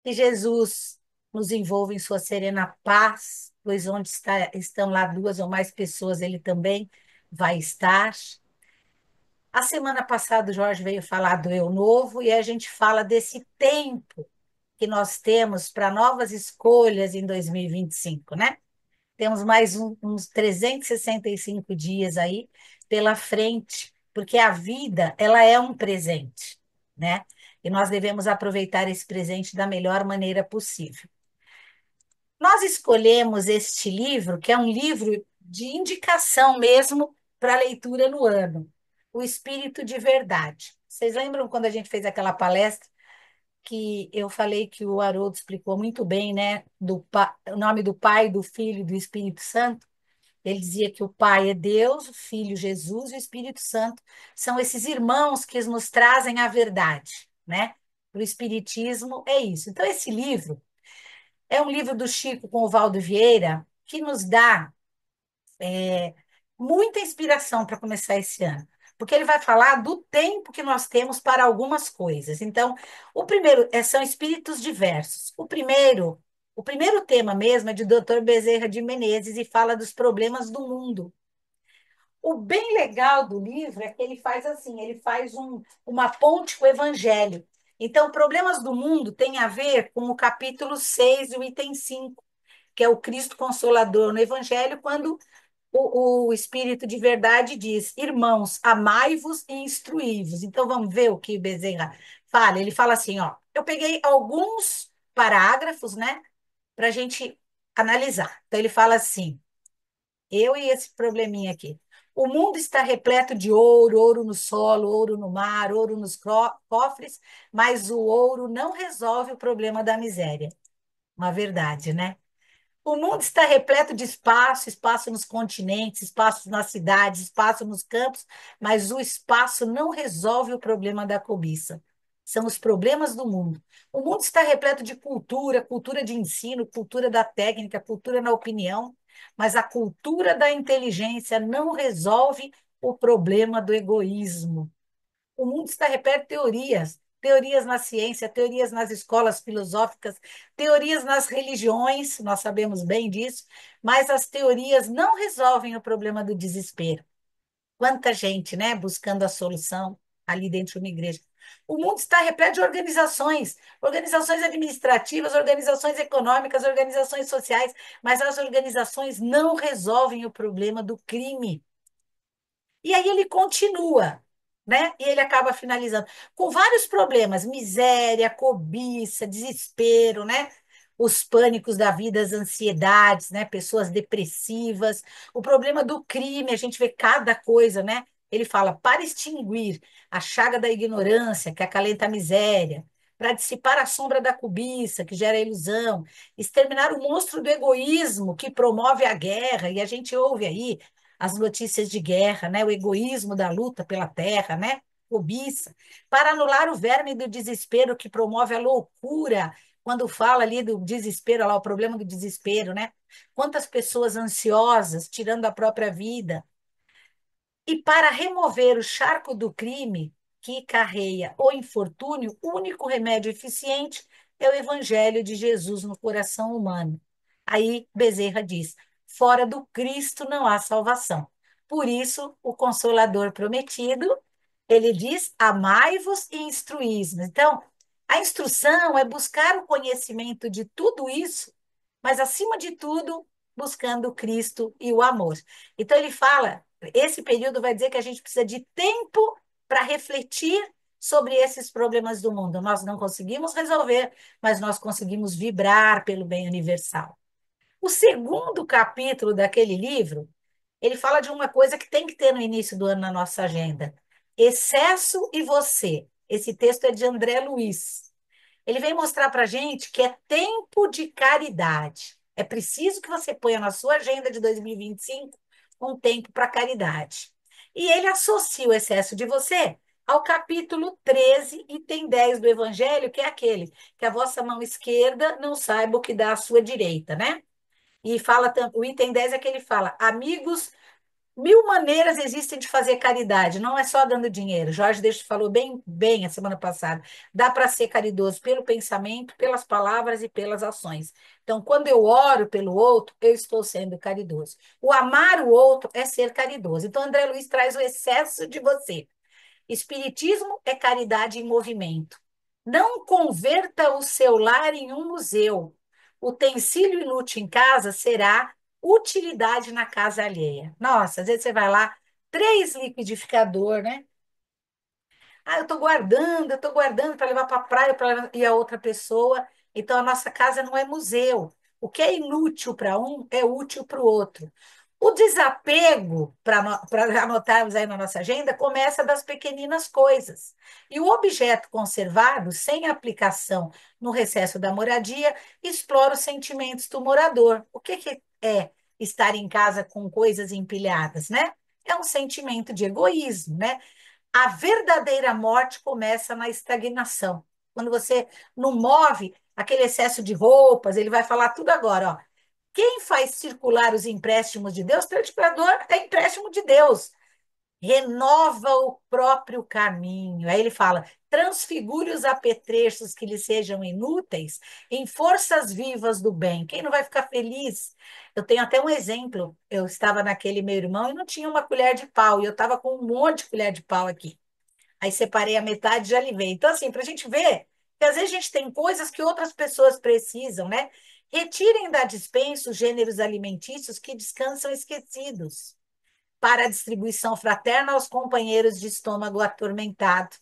Que Jesus nos envolva em sua serena paz, pois onde estão lá duas ou mais pessoas, ele também vai estar. A semana passada, o Jorge veio falar do Eu Novo e a gente fala desse tempo que nós temos para novas escolhas em 2025, né? Temos mais uns 365 dias aí pela frente, porque a vida, ela é um presente, né? E nós devemos aproveitar esse presente da melhor maneira possível. Nós escolhemos este livro, que é um livro de indicação mesmo para leitura no ano, O Espírito de Verdade. Vocês lembram quando a gente fez aquela palestra que eu falei que o Haroldo explicou muito bem, né, o nome do Pai, do Filho e do Espírito Santo? Ele dizia que o Pai é Deus, o Filho Jesus e o Espírito Santo são esses irmãos que nos trazem a verdade, né? O Espiritismo é isso. Então, esse livro é um livro do Chico com o Valdo Vieira que nos dá muita inspiração para começar esse ano, porque ele vai falar do tempo que nós temos para algumas coisas. Então, o primeiro são espíritos diversos. O primeiro tema mesmo é de Dr. Bezerra de Menezes e fala dos problemas do mundo. O bem legal do livro é que ele faz assim, ele faz uma ponte com o Evangelho. Então, Problemas do Mundo tem a ver com o capítulo 6 e o item 5, que é o Cristo Consolador no Evangelho, quando o Espírito de Verdade diz: Irmãos, amai-vos e instruí-vos. Então, vamos ver o que Bezerra fala. Ele fala assim: ó, eu peguei alguns parágrafos, né, para a gente analisar. Então, ele fala assim. Eu e esse probleminha aqui. O mundo está repleto de ouro, ouro no solo, ouro no mar, ouro nos cofres, mas o ouro não resolve o problema da miséria. Uma verdade, né? O mundo está repleto de espaço, espaço nos continentes, espaço nas cidades, espaço nos campos, mas o espaço não resolve o problema da cobiça. São os problemas do mundo. O mundo está repleto de cultura, cultura de ensino, cultura da técnica, cultura na opinião, mas a cultura da inteligência não resolve o problema do egoísmo. O mundo está repleto de teorias, teorias na ciência, teorias nas escolas filosóficas, teorias nas religiões, nós sabemos bem disso, mas as teorias não resolvem o problema do desespero. Quanta gente, né, buscando a solução ali dentro de uma igreja. O mundo está repleto de organizações, organizações administrativas, organizações econômicas, organizações sociais, mas as organizações não resolvem o problema do crime. E aí ele continua, né? E ele acaba finalizando com vários problemas: miséria, cobiça, desespero, né? Os pânicos da vida, as ansiedades, né? Pessoas depressivas, o problema do crime, a gente vê cada coisa, né? Ele fala: para extinguir a chaga da ignorância, que acalenta a miséria, para dissipar a sombra da cobiça, que gera a ilusão, exterminar o monstro do egoísmo, que promove a guerra, e a gente ouve aí as notícias de guerra, né? O egoísmo da luta pela terra, né? Cobiça, para anular o verme do desespero que promove a loucura, quando fala ali do desespero, lá o problema do desespero, né? Quantas pessoas ansiosas tirando a própria vida, e para remover o charco do crime que carreia o infortúnio, o único remédio eficiente é o evangelho de Jesus no coração humano. Aí Bezerra diz: fora do Cristo não há salvação. Por isso, o Consolador prometido, ele diz: amai-vos e instruís-vos. Então, a instrução é buscar o conhecimento de tudo isso, mas acima de tudo, buscando Cristo e o amor. Então ele fala, esse período vai dizer que a gente precisa de tempo para refletir sobre esses problemas do mundo. Nós não conseguimos resolver, mas nós conseguimos vibrar pelo bem universal. O segundo capítulo daquele livro, ele fala de uma coisa que tem que ter no início do ano na nossa agenda: excesso e você. Esse texto é de André Luiz. Ele vem mostrar para a gente que é tempo de caridade. É preciso que você ponha na sua agenda de 2025 um tempo para caridade. E ele associa o excesso de você ao capítulo 13, item 10 do Evangelho, que é aquele: que a vossa mão esquerda não saiba o que dá à sua direita, né? E fala, o item 10 é que ele fala: amigos Mil maneiras existem de fazer caridade, não é só dando dinheiro. Jorge Deixo falou bem, bem a semana passada. Dá para ser caridoso pelo pensamento, pelas palavras e pelas ações. Então, quando eu oro pelo outro, eu estou sendo caridoso. O amar o outro é ser caridoso. Então, André Luiz traz o excesso de você. Espiritismo é caridade em movimento. Não converta o seu lar em um museu. Utensílio inútil em casa será utilidade na casa alheia. Nossa, às vezes você vai lá, três liquidificador, né? Ah, eu estou guardando para levar para a praia para ir a outra pessoa. Então, a nossa casa não é museu. O que é inútil para um é útil para o outro. O desapego, para anotarmos aí na nossa agenda, começa das pequeninas coisas. E o objeto conservado, sem aplicação no recesso da moradia, explora os sentimentos do morador. O que é estar em casa com coisas empilhadas, né? É um sentimento de egoísmo, né? A verdadeira morte começa na estagnação. Quando você não move aquele excesso de roupas, ele vai falar tudo agora, ó. Quem faz circular os empréstimos de Deus, transbordador é empréstimo de Deus. Renova o próprio caminho. Aí ele fala: transfigure os apetrechos que lhe sejam inúteis em forças vivas do bem. Quem não vai ficar feliz? Eu tenho até um exemplo. Eu estava naquele meu irmão e não tinha uma colher de pau, e eu estava com um monte de colher de pau aqui. Aí separei a metade e já livrei. Então, assim, para a gente ver que às vezes a gente tem coisas que outras pessoas precisam, né? Retirem da despensa os gêneros alimentícios que descansam esquecidos para a distribuição fraterna aos companheiros de estômago atormentado.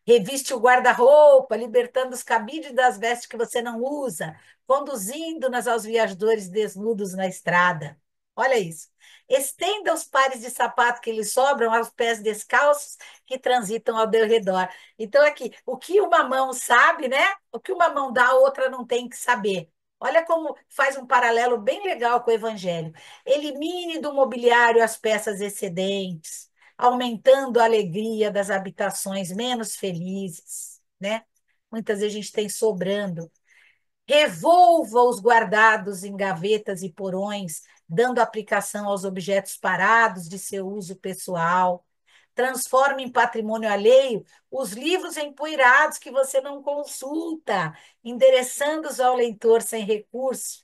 Reviste o guarda-roupa, libertando os cabides das vestes que você não usa, conduzindo-nas aos viajadores desnudos na estrada. Olha isso. Estenda os pares de sapato que lhe sobram aos pés descalços que transitam ao seu redor. Então, aqui, o que uma mão sabe, né? O que uma mão dá, a outra não tem que saber. Olha como faz um paralelo bem legal com o Evangelho. Elimine do mobiliário as peças excedentes, aumentando a alegria das habitações menos felizes, né? Muitas vezes a gente tem sobrando. Revolva os guardados em gavetas e porões, dando aplicação aos objetos parados de seu uso pessoal. Transforme em patrimônio alheio os livros empoeirados que você não consulta, endereçando-os ao leitor sem recurso.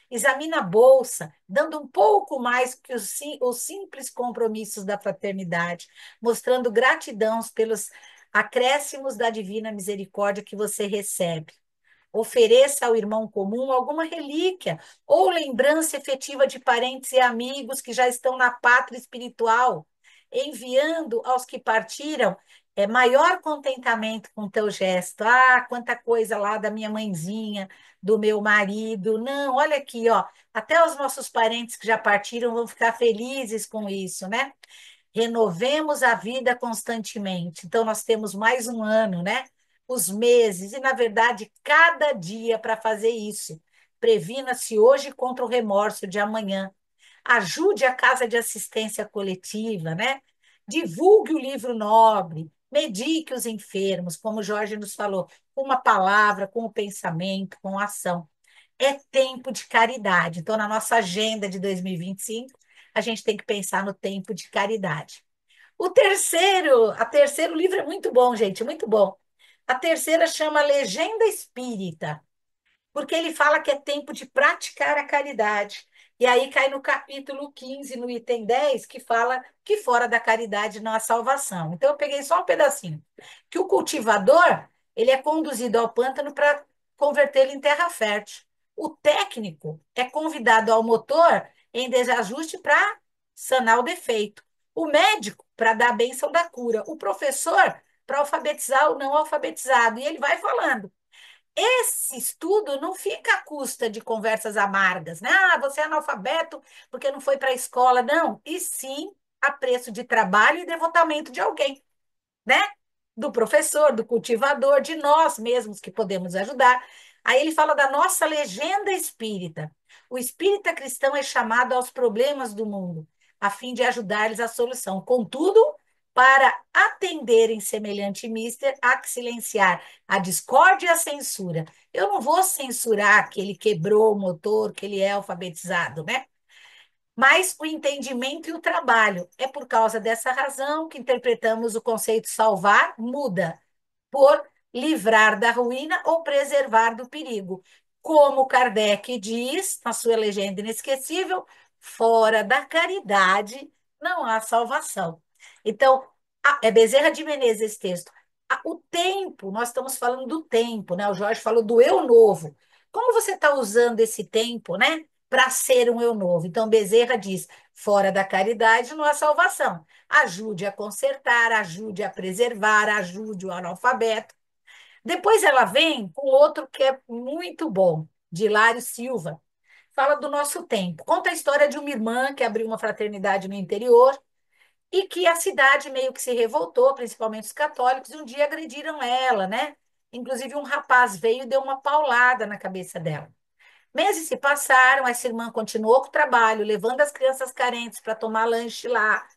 Examina a bolsa, dando um pouco mais que os simples compromissos da fraternidade, mostrando gratidão pelos acréscimos da divina misericórdia que você recebe. Ofereça ao irmão comum alguma relíquia ou lembrança efetiva de parentes e amigos que já estão na pátria espiritual, enviando aos que partiram maior contentamento com teu gesto. Ah, quanta coisa lá da minha mãezinha, do meu marido. Não, olha aqui, ó, até os nossos parentes que já partiram vão ficar felizes com isso, né? Renovemos a vida constantemente. Então, nós temos mais um ano, né? Os meses, e, na verdade, cada dia para fazer isso. Previna-se hoje contra o remorso de amanhã. Ajude a casa de assistência coletiva, né? Divulgue o livro nobre, medique os enfermos, como o Jorge nos falou, com uma palavra, com o pensamento, com a ação. É tempo de caridade. Então, na nossa agenda de 2025, a gente tem que pensar no tempo de caridade. A terceiro livro é muito bom, gente, muito bom. A terceira chama Legenda Espírita, porque ele fala que é tempo de praticar a caridade. E aí cai no capítulo 15, no item 10, que fala que fora da caridade não há salvação. Então, eu peguei só um pedacinho. Que o cultivador, ele é conduzido ao pântano para convertê-lo em terra fértil. O técnico é convidado ao motor em desajuste para sanar o defeito. O médico, para dar a bênção da cura. O professor, para alfabetizar o não alfabetizado. E ele vai falando. Esse estudo não fica à custa de conversas amargas, né? Ah, você é analfabeto porque não foi para a escola, não. E sim a preço de trabalho e devotamento de alguém, né? Do professor, do cultivador, de nós mesmos que podemos ajudar. Aí ele fala da nossa legenda espírita. O espírita cristão é chamado aos problemas do mundo, a fim de ajudar-lhes a solução. Contudo, para atenderem semelhante mister, há que silenciar a discórdia e a censura. Eu não vou censurar que ele quebrou o motor, que ele é alfabetizado, né? mas o entendimento e o trabalho. É por causa dessa razão que interpretamos o conceito salvar muda por livrar da ruína ou preservar do perigo. Como Kardec diz na sua legenda inesquecível, fora da caridade não há salvação. Então, é Bezerra de Menezes esse texto. O tempo, nós estamos falando do tempo, né? O Jorge falou do eu novo. Como você está usando esse tempo, né, para ser um eu novo? Então, Bezerra diz: fora da caridade não há salvação. Ajude a consertar, ajude a preservar, ajude o analfabeto. Depois ela vem com outro que é muito bom, de Hilário Silva. Fala do nosso tempo. Conta a história de uma irmã que abriu uma fraternidade no interior e que a cidade meio que se revoltou, principalmente os católicos, e um dia agrediram ela, né? Inclusive um rapaz veio e deu uma paulada na cabeça dela. Meses se passaram, essa irmã continuou com o trabalho, levando as crianças carentes para tomar lanche lá,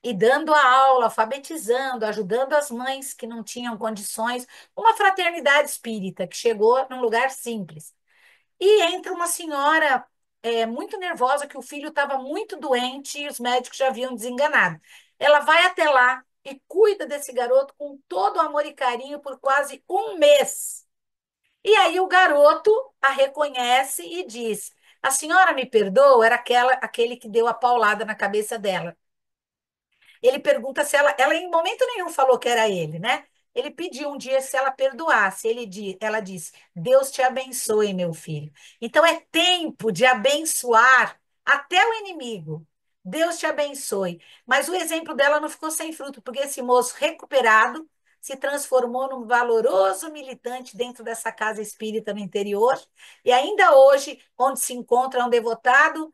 e dando a aula, alfabetizando, ajudando as mães que não tinham condições, uma fraternidade espírita que chegou num lugar simples. E entra uma senhora muito nervosa, que o filho estava muito doente e os médicos já haviam desenganado. Ela vai até lá e cuida desse garoto com todo amor e carinho por quase um mês. E aí o garoto a reconhece e diz: A senhora me perdoa? Era aquele que deu a paulada na cabeça dela. Ele pergunta se ela em momento nenhum falou que era ele, né? Ele pediu um dia se ela perdoasse. Ela disse: Deus te abençoe, meu filho. Então é tempo de abençoar até o inimigo. Deus te abençoe. Mas o exemplo dela não ficou sem fruto, porque esse moço recuperado se transformou num valoroso militante dentro dessa casa espírita no interior, e ainda hoje, onde se encontra um devotado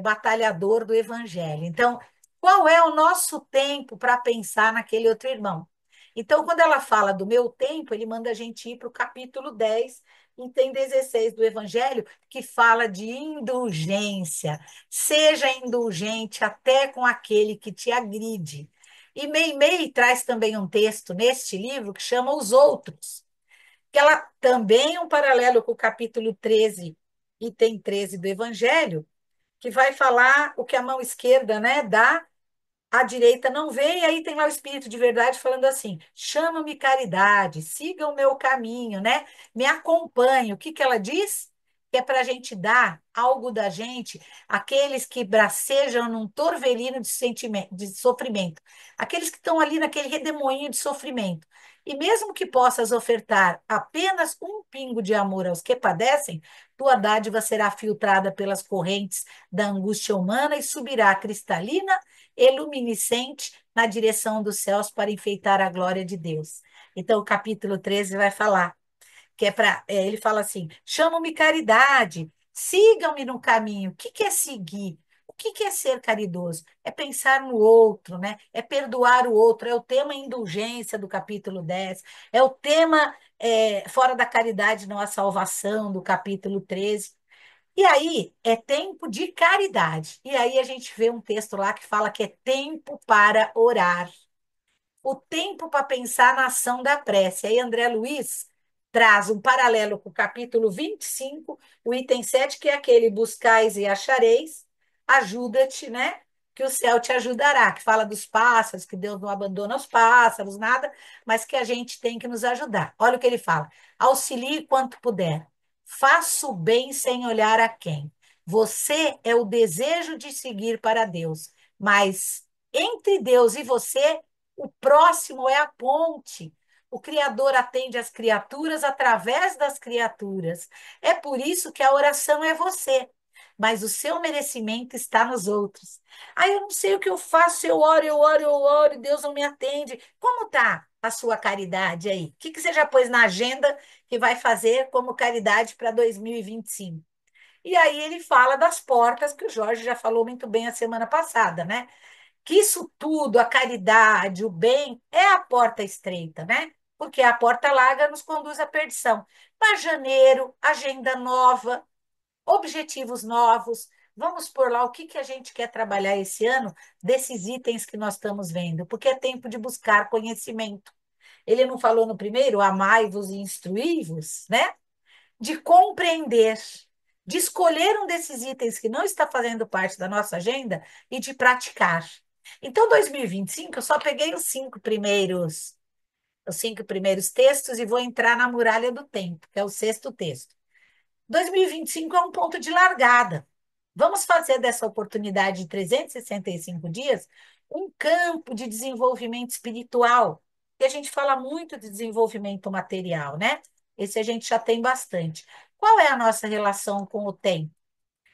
batalhador do evangelho. Então, qual é o nosso tempo para pensar naquele outro irmão? Então, quando ela fala do meu tempo, ele manda a gente ir para o capítulo 10, item 16 do Evangelho, que fala de indulgência. Seja indulgente até com aquele que te agride. E Meimei traz também um texto neste livro que chama Os Outros, que ela também é um paralelo com o capítulo 13, item 13 do Evangelho, que vai falar o que a mão esquerda, né, dá, a direita não vê, e aí tem lá o Espírito de Verdade falando assim: chama-me caridade, siga o meu caminho, né? Me acompanhe. O que que ela diz? Que é para a gente dar algo da gente àqueles que bracejam num torvelino de sentimento, de sofrimento, aqueles que estão ali naquele redemoinho de sofrimento. E mesmo que possas ofertar apenas um pingo de amor aos que padecem, tua dádiva será filtrada pelas correntes da angústia humana e subirá cristalina e luminescente na direção dos céus para enfeitar a glória de Deus. Então, o capítulo 13 vai falar, que é para. Ele fala assim: chamam-me caridade, sigam-me no caminho. O que que é seguir? O que que é ser caridoso? É pensar no outro, né? É perdoar o outro. É o tema indulgência do capítulo 10. É o tema fora da caridade não há salvação do capítulo 13. E aí é tempo de caridade. E aí a gente vê um texto lá que fala que é tempo para orar, o tempo para pensar na ação da prece. Aí André Luiz traz um paralelo com o capítulo 25, o item 7, que é aquele buscais e achareis, ajuda-te, né? Que o céu te ajudará, que fala dos pássaros, que Deus não abandona os pássaros, nada, mas que a gente tem que nos ajudar. Olha o que ele fala: auxilie quanto puder, faça o bem sem olhar a quem. Você é o desejo de seguir para Deus, mas entre Deus e você o próximo é a ponte. O Criador atende as criaturas através das criaturas. É por isso que a oração é você, mas o seu merecimento está nos outros. Ah, eu não sei o que eu faço, eu oro, eu oro, eu oro, e Deus não me atende. Como está a sua caridade aí? O que que você já pôs na agenda que vai fazer como caridade para 2025? E aí ele fala das portas, que o Jorge já falou muito bem a semana passada, né? Que isso tudo, a caridade, o bem, é a porta estreita, né? Porque a porta larga nos conduz à perdição. Mas janeiro, agenda nova, objetivos novos. Vamos por lá o que que a gente quer trabalhar esse ano desses itens que nós estamos vendo, porque é tempo de buscar conhecimento. Ele não falou no primeiro, amai-vos e instruí-vos, né? De compreender. de escolher um desses itens que não está fazendo parte da nossa agenda e de praticar. Então, 2025, eu só peguei os cinco primeiros textos e vou entrar na muralha do tempo, que é o sexto texto. 2025 é um ponto de largada. Vamos fazer dessa oportunidade de 365 dias um campo de desenvolvimento espiritual. E a gente fala muito de desenvolvimento material, né? Esse a gente já tem bastante. Qual é a nossa relação com o tempo?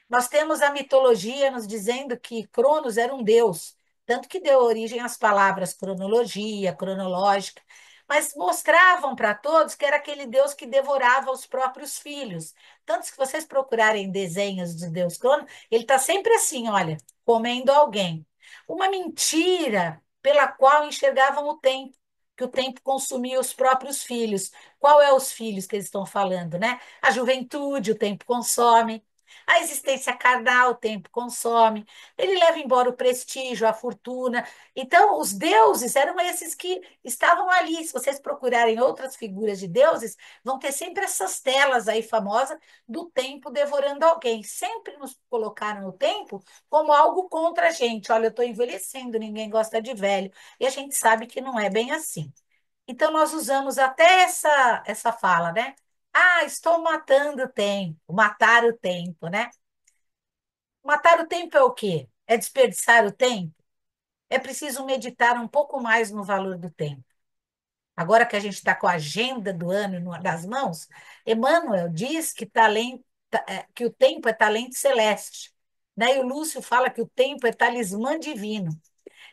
Nós temos a mitologia nos dizendo que Cronos era um deus, tanto que deu origem às palavras cronologia, cronológica, mas mostravam para todos que era aquele deus que devorava os próprios filhos. Tanto que vocês procurarem desenhos do deus Cronos, ele está sempre assim, olha, comendo alguém. Uma mentira pela qual enxergavam o tempo, que o tempo consumia os próprios filhos. Qual é os filhos que eles estão falando, né? A juventude, o tempo consome. A existência carnal, o tempo consome, ele leva embora o prestígio, a fortuna. Então, os deuses eram esses que estavam ali. Se vocês procurarem outras figuras de deuses, vão ter sempre essas telas aí famosas do tempo devorando alguém. Sempre nos colocaram o tempo como algo contra a gente. Olha, eu estou envelhecendo, ninguém gosta de velho. E a gente sabe que não é bem assim. Então, nós usamos até essa fala, né? Ah, estou matando o tempo, matar o tempo, né? Matar o tempo é o quê? É desperdiçar o tempo? É preciso meditar um pouco mais no valor do tempo. Agora que a gente está com a agenda do ano nas mãos, Emmanuel diz que o tempo é talento celeste. Né? E o Lúcio fala que o tempo é talismã divino.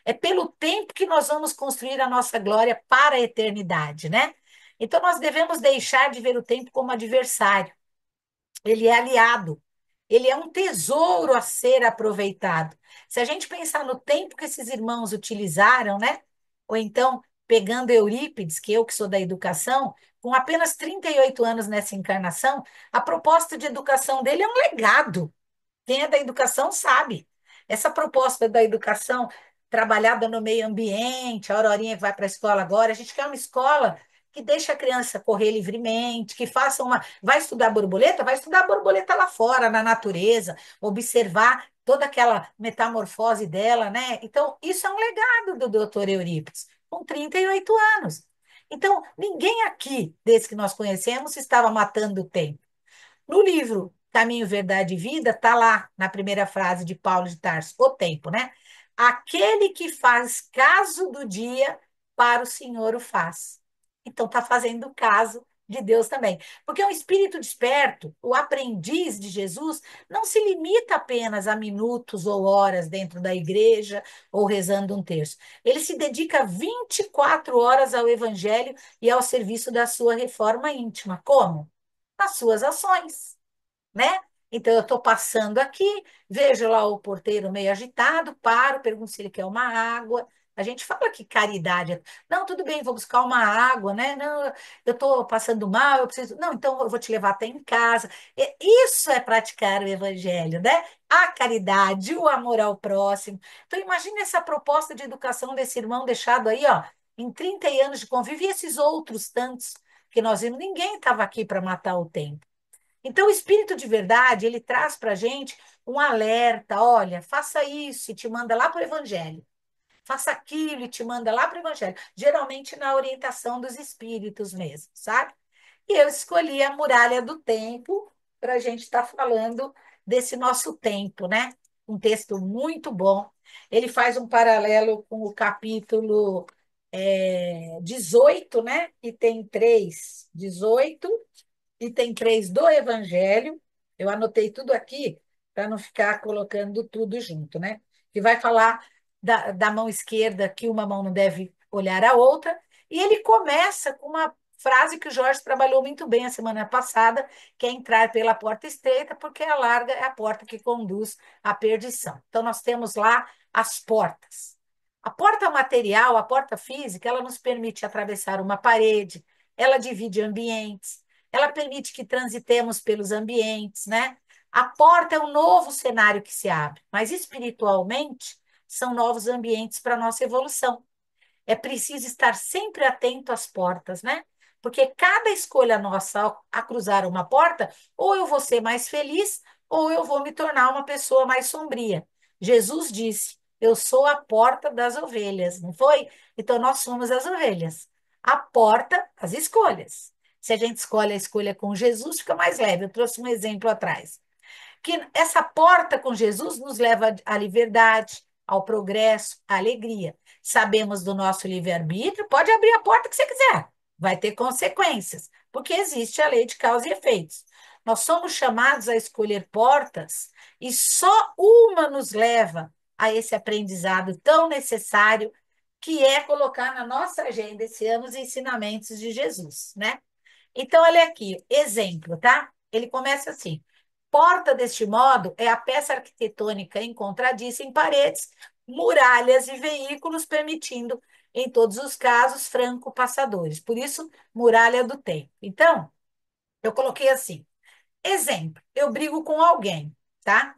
É pelo tempo que nós vamos construir a nossa glória para a eternidade, né? Então nós devemos deixar de ver o tempo como adversário. Ele é aliado, ele é um tesouro a ser aproveitado. Se a gente pensar no tempo que esses irmãos utilizaram, né? Ou então, pegando Eurípides, que eu que sou da educação, com apenas 38 anos nessa encarnação, a proposta de educação dele é um legado. Quem é da educação sabe. Essa proposta da educação trabalhada no meio ambiente, a Aurorinha que vai para a escola agora, a gente quer uma escola que deixe a criança correr livremente, que faça uma. Vai estudar borboleta? Vai estudar borboleta lá fora, na natureza, observar toda aquela metamorfose dela, né? Então, isso é um legado do doutor Eurípides, com 38 anos. Então, ninguém aqui, desde que nós conhecemos, estava matando o tempo. No livro Caminho, Verdade e Vida, está lá na primeira frase de Paulo de Tarso, o tempo, né? Aquele que faz caso do dia, para o Senhor o faz. Então, está fazendo caso de Deus também. Porque o espírito desperto, o aprendiz de Jesus, não se limita apenas a minutos ou horas dentro da igreja ou rezando um terço. Ele se dedica 24 horas ao evangelho e ao serviço da sua reforma íntima. Como? Nas suas ações, né? Então, eu estou passando aqui, vejo lá o porteiro meio agitado, paro, pergunto se ele quer uma água. A gente fala que caridade. Não, tudo bem, vou buscar uma água, né? Não, eu estou passando mal, eu preciso. Não, então eu vou te levar até em casa. Isso é praticar o evangelho, né? A caridade, o amor ao próximo. Então, imagine essa proposta de educação desse irmão deixado aí, ó, em 30 anos de convívio, e esses outros tantos que nós vimos. Ninguém estava aqui para matar o tempo. Então, o espírito de verdade, ele traz para a gente um alerta: olha, faça isso e te manda lá para o evangelho. Faça aquilo e te manda lá para o evangelho. Geralmente na orientação dos espíritos mesmo, sabe? E eu escolhi a muralha do tempo para a gente estar falando desse nosso tempo, né? Um texto muito bom. Ele faz um paralelo com o capítulo 18, né? E tem três, 18 item 3 do Evangelho. Eu anotei tudo aqui para não ficar colocando tudo junto, né? Que vai falar da mão esquerda que uma mão não deve olhar a outra. E ele começa com uma frase que o Jorge trabalhou muito bem a semana passada, que é entrar pela porta estreita, porque a larga é a porta que conduz à perdição. Então, nós temos lá as portas. A porta material, a porta física, ela nos permite atravessar uma parede, ela divide ambientes, ela permite que transitemos pelos ambientes, né? A porta é um novo cenário que se abre, mas espiritualmente são novos ambientes para a nossa evolução. É preciso estar sempre atento às portas, né? Porque cada escolha nossa a cruzar uma porta, ou eu vou ser mais feliz, ou eu vou me tornar uma pessoa mais sombria. Jesus disse: Eu sou a porta das ovelhas, não foi? Então nós somos as ovelhas. A porta, as escolhas. Se a gente escolhe a escolha com Jesus, fica mais leve. Eu trouxe um exemplo atrás que essa porta com Jesus nos leva à liberdade, ao progresso, à alegria. Sabemos do nosso livre-arbítrio, pode abrir a porta que você quiser, vai ter consequências, porque existe a lei de causa e efeitos. Nós somos chamados a escolher portas e só uma nos leva a esse aprendizado tão necessário que é colocar na nossa agenda esse ano os ensinamentos de Jesus, né? Então, olha aqui, exemplo, tá? Ele começa assim: porta, deste modo, é a peça arquitetônica encontradiça em paredes, muralhas e veículos, permitindo, em todos os casos, franco-passadores. Por isso, muralha do tempo. Então, eu coloquei assim: exemplo, eu brigo com alguém, tá?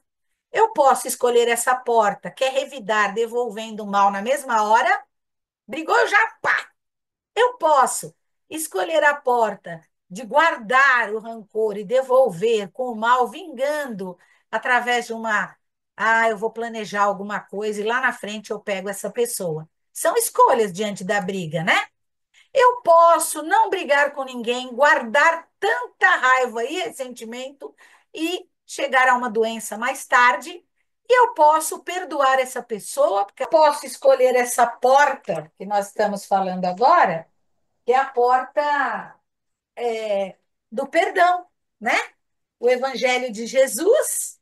Eu posso escolher essa porta, quer revidar, devolvendo o mal na mesma hora, brigou já, pá, eu posso escolher a porta de guardar o rancor e devolver com o mal, vingando através de uma. Ah, eu vou planejar alguma coisa e lá na frente eu pego essa pessoa. São escolhas diante da briga, né? Eu posso não brigar com ninguém, guardar tanta raiva e ressentimento e chegar a uma doença mais tarde. E eu posso perdoar essa pessoa, porque eu posso escolher essa porta que nós estamos falando agora, que é a porta do perdão, né? O Evangelho de Jesus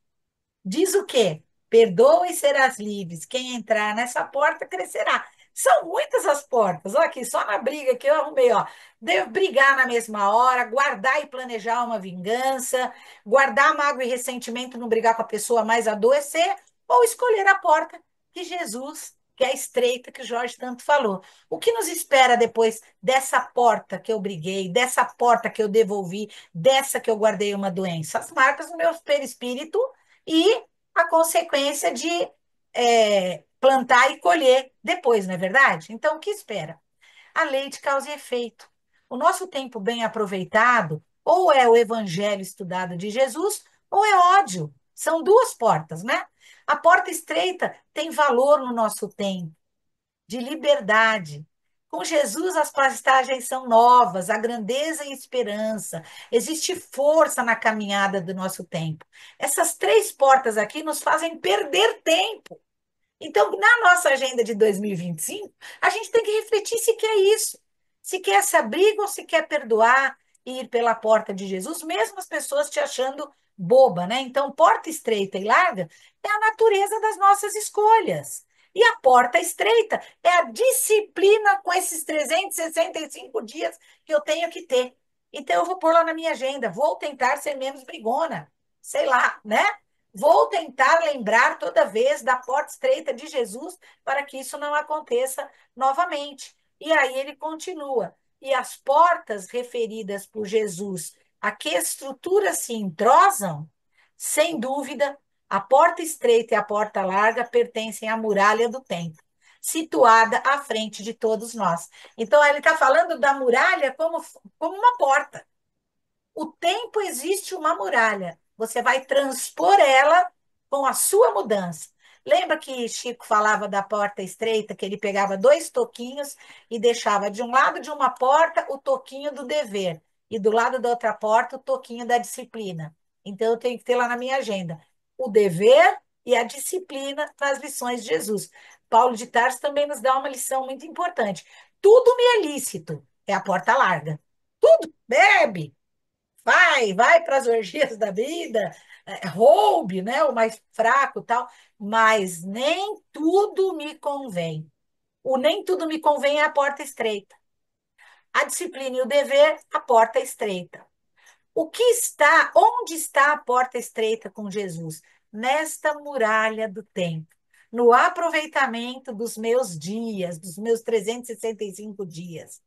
diz o quê? Perdoa e serás livres. Quem entrar nessa porta crescerá. São muitas as portas. Olha aqui, só na briga que eu arrumei, ó. Devo brigar na mesma hora, guardar e planejar uma vingança, guardar mágoa e ressentimento, não brigar com a pessoa, mais adoecer, ou escolher a porta que Jesus, que é a estreita que o Jorge tanto falou. O que nos espera depois dessa porta que eu briguei, dessa porta que eu devolvi, dessa que eu guardei uma doença? As marcas no meu perispírito e a consequência de plantar e colher depois, não é verdade? Então, o que espera? A lei de causa e efeito. O nosso tempo bem aproveitado, ou é o evangelho estudado de Jesus, ou é ódio. São duas portas, né? A porta estreita tem valor no nosso tempo, de liberdade. Com Jesus, as pastagens são novas, a grandeza e esperança. Existe força na caminhada do nosso tempo. Essas três portas aqui nos fazem perder tempo. Então, na nossa agenda de 2025, a gente tem que refletir se quer isso, se quer essa briga ou se quer perdoar e ir pela porta de Jesus, mesmo as pessoas te achando boba, né? Então, porta estreita e larga é a natureza das nossas escolhas. E a porta estreita é a disciplina com esses 365 dias que eu tenho que ter. Então, eu vou pôr lá na minha agenda, vou tentar ser menos brigona, sei lá, né? Vou tentar lembrar toda vez da porta estreita de Jesus para que isso não aconteça novamente. E aí ele continua. E as portas referidas por Jesus, a que estruturas se entrosam, sem dúvida, a porta estreita e a porta larga pertencem à muralha do templo, situada à frente de todos nós. Então, ele está falando da muralha como uma porta. O tempo existe uma muralha. Você vai transpor ela com a sua mudança. Lembra que Chico falava da porta estreita, que ele pegava dois toquinhos e deixava de um lado de uma porta o toquinho do dever e do lado da outra porta o toquinho da disciplina. Então eu tenho que ter lá na minha agenda o dever e a disciplina nas lições de Jesus. Paulo de Tarso também nos dá uma lição muito importante. Tudo me é lícito, é a porta larga. Tudo, bebe, vai para as orgias da vida, roube, né, o mais fraco e tal, mas nem tudo me convém. O nem tudo me convém é a porta estreita. A disciplina e o dever, a porta estreita. Onde está a porta estreita com Jesus? Nesta muralha do tempo, no aproveitamento dos meus dias, dos meus 365 dias.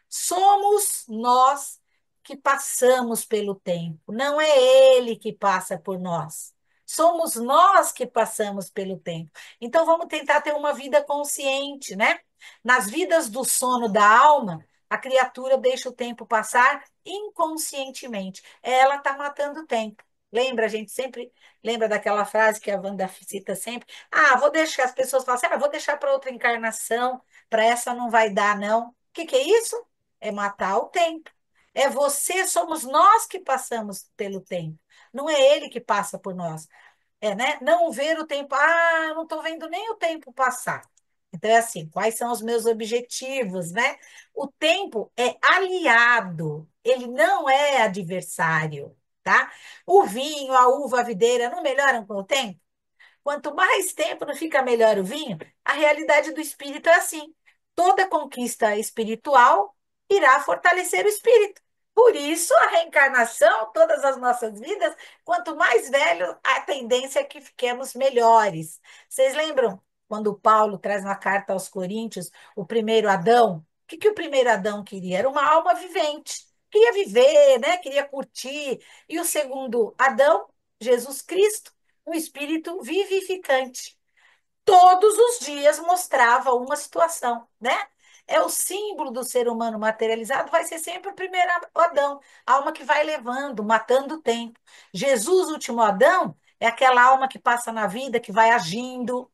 Somos nós que passamos pelo tempo, não é ele que passa por nós. Somos nós que passamos pelo tempo. Então vamos tentar ter uma vida consciente, né? Nas vidas do sono da alma, a criatura deixa o tempo passar inconscientemente. Ela está matando o tempo. Lembra, a gente sempre lembra daquela frase que a Wanda cita sempre: ah, vou deixar, as pessoas falam assim, ah, vou deixar para outra encarnação, para essa não vai dar, não. O que que é isso? É matar o tempo. É você, somos nós que passamos pelo tempo. Não é ele que passa por nós. É, né? Não ver o tempo. Ah, eu não estou vendo nem o tempo passar. Então, é assim, quais são os meus objetivos, né? O tempo é aliado, ele não é adversário, tá? O vinho, a uva, a videira não melhoram com o tempo? Quanto mais tempo não fica melhor o vinho, a realidade do espírito é assim. Toda conquista espiritual irá fortalecer o espírito. Por isso, a reencarnação, todas as nossas vidas, quanto mais velho, a tendência é que fiquemos melhores. Vocês lembram quando Paulo traz na carta aos Coríntios o primeiro Adão? Que o primeiro Adão queria? Era uma alma vivente. Queria viver, né? Queria curtir. E o segundo Adão, Jesus Cristo, um espírito vivificante. Todos os dias mostrava uma situação, né? É o símbolo do ser humano materializado, vai ser sempre o primeiro Adão, a alma que vai levando, matando o tempo. Jesus, o último Adão, é aquela alma que passa na vida, que vai agindo,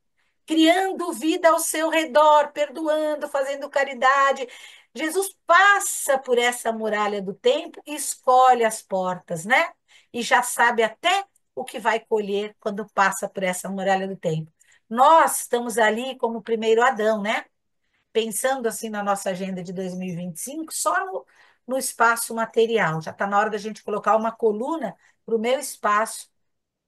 criando vida ao seu redor, perdoando, fazendo caridade. Jesus passa por essa muralha do tempo e escolhe as portas, né? E já sabe até o que vai colher quando passa por essa muralha do tempo. Nós estamos ali como o primeiro Adão, né? Pensando assim na nossa agenda de 2025, só no espaço material. Já está na hora da gente colocar uma coluna para o meu espaço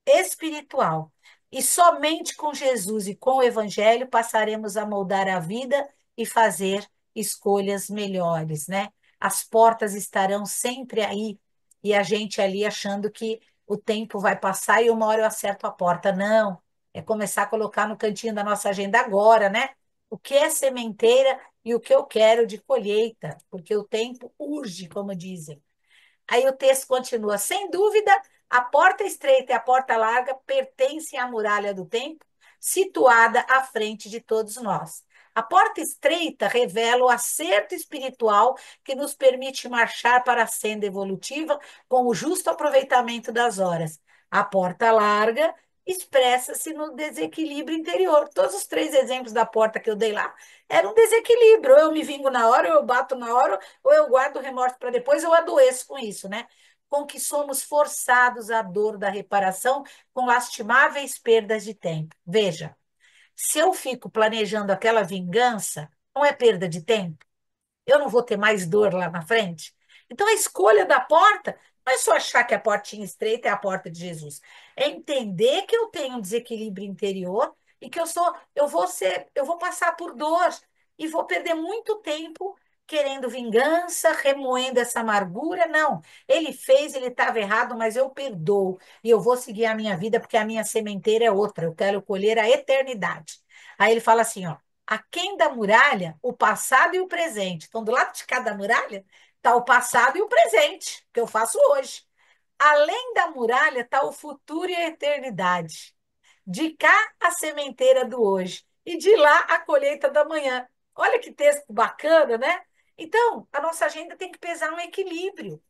espiritual. E somente com Jesus e com o Evangelho passaremos a moldar a vida e fazer escolhas melhores, né? As portas estarão sempre aí e a gente ali achando que o tempo vai passar e uma hora eu acerto a porta. Não, é começar a colocar no cantinho da nossa agenda agora, né? O que é sementeira e o que eu quero de colheita, porque o tempo urge, como dizem. Aí o texto continua: sem dúvida, a porta estreita e a porta larga pertencem à muralha do tempo, situada à frente de todos nós. A porta estreita revela o acerto espiritual que nos permite marchar para a senda evolutiva com o justo aproveitamento das horas. A porta larga expressa-se no desequilíbrio interior. Todos os três exemplos da porta que eu dei lá eram um desequilíbrio. Ou eu me vingo na hora, ou eu bato na hora, ou eu guardo o remorso para depois, ou eu adoeço com isso, né? Com que somos forçados à dor da reparação com lastimáveis perdas de tempo. Veja, se eu fico planejando aquela vingança, não é perda de tempo? Eu não vou ter mais dor lá na frente? Então, a escolha da porta não é só achar que a portinha estreita é a porta de Jesus. É entender que eu tenho um desequilíbrio interior e que eu vou passar por dor e vou perder muito tempo querendo vingança, remoendo essa amargura. Não, ele fez, ele estava errado, mas eu perdoo e eu vou seguir a minha vida porque a minha sementeira é outra. Eu quero colher a eternidade. Aí ele fala assim, ó: aquém da muralha, o passado e o presente. Então, do lado de cada muralha está o passado e o presente, que eu faço hoje. Além da muralha está o futuro e a eternidade. De cá a sementeira do hoje e de lá a colheita da manhã. Olha que texto bacana, né? Então, a nossa agenda tem que pesar um equilíbrio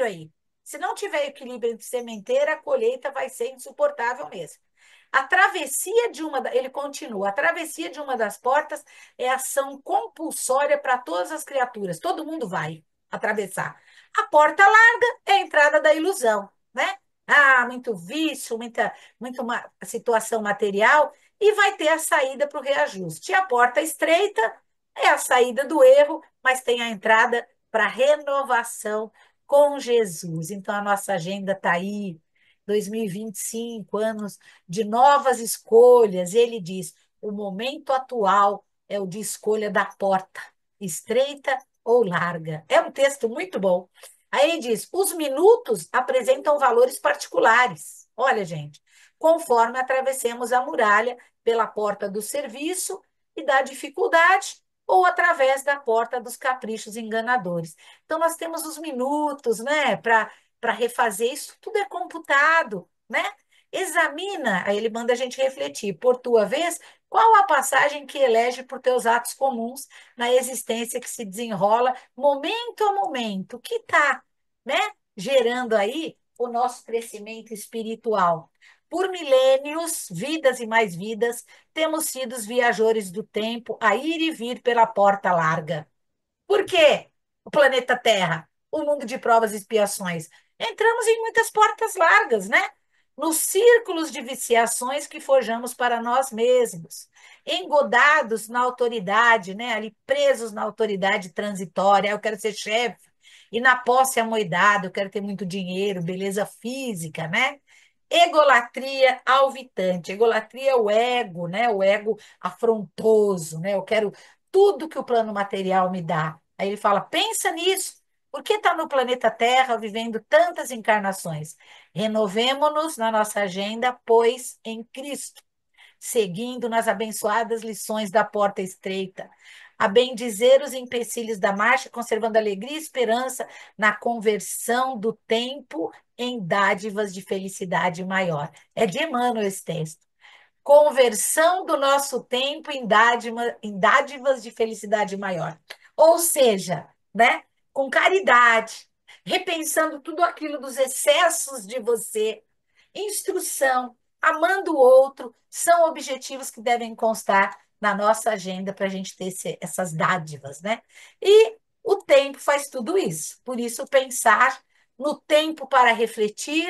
aí. Se não tiver equilíbrio entre sementeira, a colheita vai ser insuportável mesmo. A travessia de uma, ele continua, a travessia de uma das portas é ação compulsória para todas as criaturas. Todo mundo vai atravessar. A porta larga é a entrada da ilusão, né? Ah, muito vício, muita situação material, e vai ter a saída para o reajuste. E a porta estreita é a saída do erro, mas tem a entrada para renovação com Jesus. Então, a nossa agenda está aí, 2025, anos de novas escolhas. Ele diz: o momento atual é o de escolha da porta, estreita ou larga. É um texto muito bom. Aí ele diz: os minutos apresentam valores particulares. Olha, gente, conforme atravessemos a muralha pela porta do serviço e da dificuldade, ou através da porta dos caprichos enganadores. Então, nós temos os minutos, né, para refazer isso, tudo é computado, né? Examina, aí ele manda a gente refletir, por tua vez, qual a passagem que elege por teus atos comuns na existência que se desenrola momento a momento, que está, né, gerando aí o nosso crescimento espiritual. Por milênios, vidas e mais vidas, temos sido os viajores do tempo a ir e vir pela porta larga. Por quê? O planeta Terra, o mundo de provas e expiações. Entramos em muitas portas largas, né? Nos círculos de viciações que forjamos para nós mesmos, engodados na autoridade, né? Ali presos na autoridade transitória. Eu quero ser chefe, e na posse amoidado, eu quero ter muito dinheiro, beleza física, né? Egolatria alvitante. Egolatria é o ego, né? O ego afrontoso, né? Eu quero tudo que o plano material me dá. Aí ele fala: pensa nisso. Por que está no planeta Terra vivendo tantas encarnações? Renovemo-nos na nossa agenda, pois em Cristo, seguindo nas abençoadas lições da porta estreita, a bendizer os empecilhos da marcha, conservando alegria e esperança na conversão do tempo em dádivas de felicidade maior. É de Emmanuel esse texto. Conversão do nosso tempo em dádivas de felicidade maior. Ou seja, né, com caridade, repensando tudo aquilo dos excessos de você, instrução, amando o outro, são objetivos que devem constar na nossa agenda para a gente ter essas dádivas, né? E o tempo faz tudo isso. Por isso, pensar no tempo para refletir,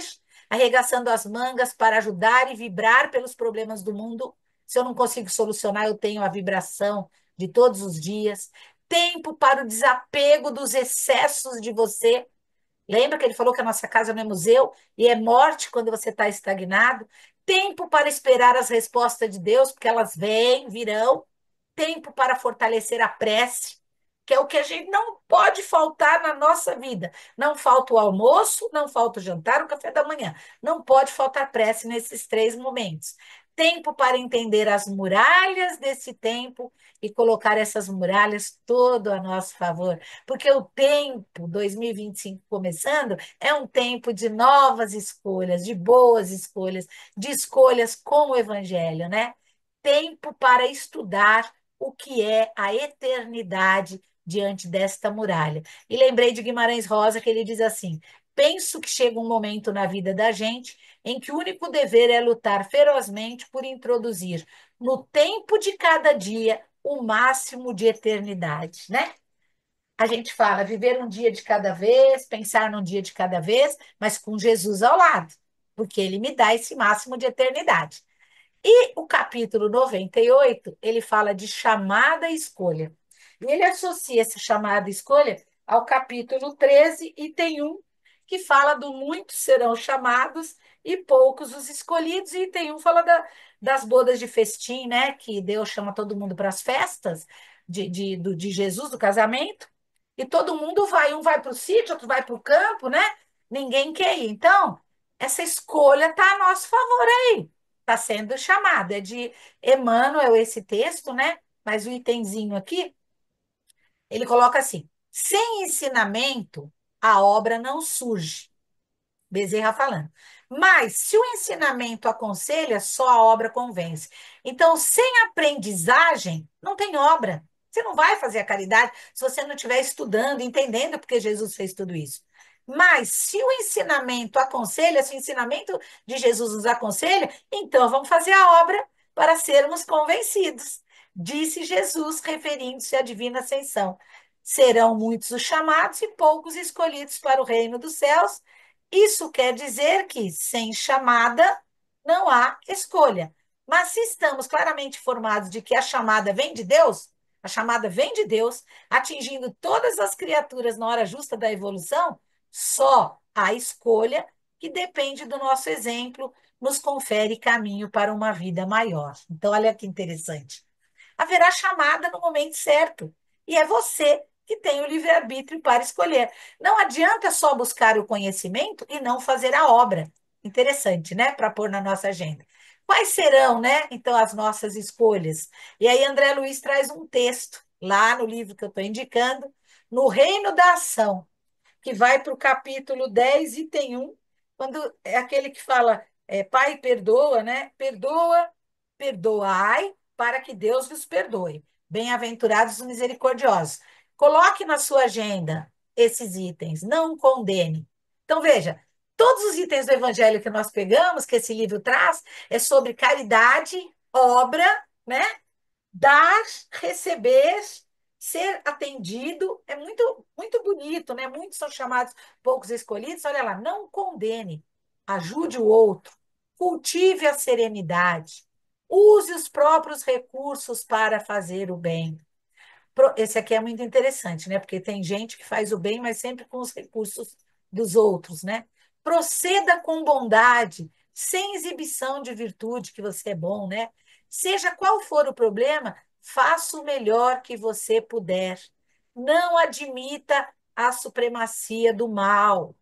arregaçando as mangas para ajudar e vibrar pelos problemas do mundo. Se eu não consigo solucionar, eu tenho a vibração de todos os dias. Tempo para o desapego dos excessos de você. Lembra que ele falou que a nossa casa não é museu e é morte quando você está estagnado? Tempo para esperar as respostas de Deus, porque elas vêm, virão. Tempo para fortalecer a prece, que é o que a gente não pode faltar na nossa vida. Não falta o almoço, não falta o jantar, o café da manhã. Não pode faltar prece nesses três momentos. Tempo para entender as muralhas desse tempo e colocar essas muralhas todo a nosso favor. Porque o tempo 2025 começando é um tempo de novas escolhas, de boas escolhas, de escolhas com o evangelho, né? Tempo para estudar o que é a eternidade diante desta muralha. E lembrei de Guimarães Rosa, que ele diz assim: penso que chega um momento na vida da gente em que o único dever é lutar ferozmente por introduzir no tempo de cada dia o máximo de eternidade, né? A gente fala viver um dia de cada vez, pensar num dia de cada vez, mas com Jesus ao lado, porque ele me dá esse máximo de eternidade. E o capítulo 98 ele fala de chamada e escolha. E ele associa essa chamada e escolha ao capítulo 13 item 1, que fala do muitos serão chamados e poucos os escolhidos, e item 1 fala das bodas de festim, né? Que Deus chama todo mundo para as festas de Jesus, do casamento, e todo mundo vai, um vai para o sítio, outro vai para o campo, né? Ninguém quer ir. Então, essa escolha está a nosso favor aí, está sendo chamado. É de Emmanuel esse texto, né? Mas o itemzinho aqui, ele coloca assim: sem ensinamento, a obra não surge. Bezerra falando. Mas, se o ensinamento aconselha, só a obra convence. Então, sem aprendizagem, não tem obra. Você não vai fazer a caridade se você não estiver estudando, entendendo porque Jesus fez tudo isso. Mas, se o ensinamento aconselha, se o ensinamento de Jesus nos aconselha, então vamos fazer a obra para sermos convencidos. Disse Jesus, referindo-se à divina ascensão. Serão muitos os chamados e poucos escolhidos para o reino dos céus. Isso quer dizer que, sem chamada, não há escolha. Mas se estamos claramente informados de que a chamada vem de Deus, a chamada vem de Deus, atingindo todas as criaturas na hora justa da evolução, só a escolha, que depende do nosso exemplo, nos confere caminho para uma vida maior. Então, olha que interessante. Haverá chamada no momento certo. E é você que tem o livre-arbítrio para escolher. Não adianta só buscar o conhecimento e não fazer a obra. Interessante, né? Para pôr na nossa agenda. Quais serão, né? Então, as nossas escolhas? E aí, André Luiz traz um texto lá no livro que eu estou indicando, No Reino da Ação, que vai para o capítulo 10, item 1, quando é aquele que fala, Pai, perdoa, né? Perdoa, perdoai, para que Deus vos perdoe. Bem-aventurados os misericordiosos. Coloque na sua agenda esses itens, não condene. Então, veja, todos os itens do Evangelho que nós pegamos, que esse livro traz, é sobre caridade, obra, né? Dar, receber, ser atendido, é muito, muito bonito, né? Muitos são chamados, poucos escolhidos. Olha lá, não condene, ajude o outro, cultive a serenidade, use os próprios recursos para fazer o bem. Esse aqui é muito interessante, né? Porque tem gente que faz o bem, mas sempre com os recursos dos outros, né? Proceda com bondade, sem exibição de virtude, que você é bom, né? Seja qual for o problema, faça o melhor que você puder. Não admita a supremacia do mal.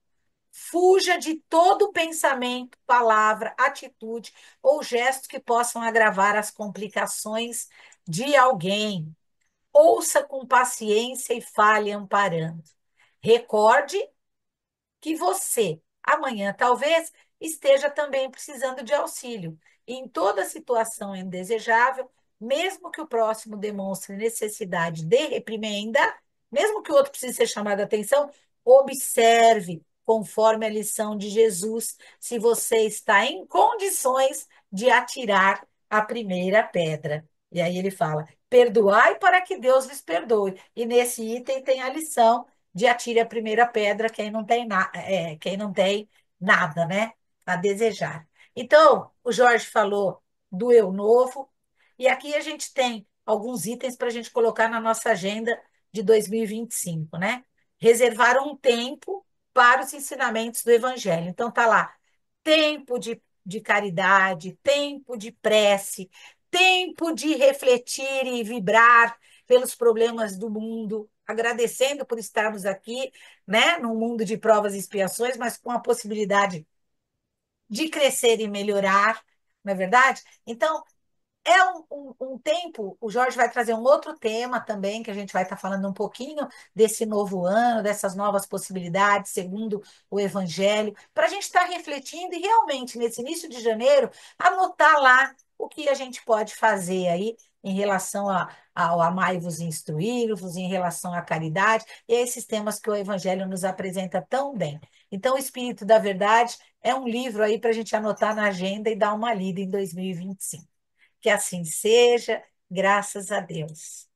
Fuja de todo pensamento, palavra, atitude ou gesto que possam agravar as complicações de alguém. Ouça com paciência e fale amparando. Recorde que você, amanhã, talvez, esteja também precisando de auxílio. E em toda situação indesejável, mesmo que o próximo demonstre necessidade de reprimenda, mesmo que o outro precise ser chamado a atenção, observe, conforme a lição de Jesus, se você está em condições de atirar a primeira pedra. E aí ele fala: perdoai para que Deus lhes perdoe. E nesse item tem a lição de atire a primeira pedra quem não tem nada, né, a desejar. Então, o Jorge falou do eu novo, e aqui a gente tem alguns itens para a gente colocar na nossa agenda de 2025, né? Reservar um tempo para os ensinamentos do Evangelho. Então, tá lá, tempo de caridade, tempo de prece, tempo de refletir e vibrar pelos problemas do mundo, agradecendo por estarmos aqui, né, num mundo de provas e expiações, mas com a possibilidade de crescer e melhorar, não é verdade? Então, é um tempo, o Jorge vai trazer um outro tema também, que a gente vai estar falando um pouquinho desse novo ano, dessas novas possibilidades, segundo o Evangelho, para a gente estar refletindo e realmente, nesse início de janeiro, anotar lá o que a gente pode fazer aí em relação ao amai-vos e instruí-vos, em relação à caridade, e a esses temas que o Evangelho nos apresenta tão bem. Então, o Espírito da Verdade é um livro aí para a gente anotar na agenda e dar uma lida em 2025. Que assim seja, graças a Deus.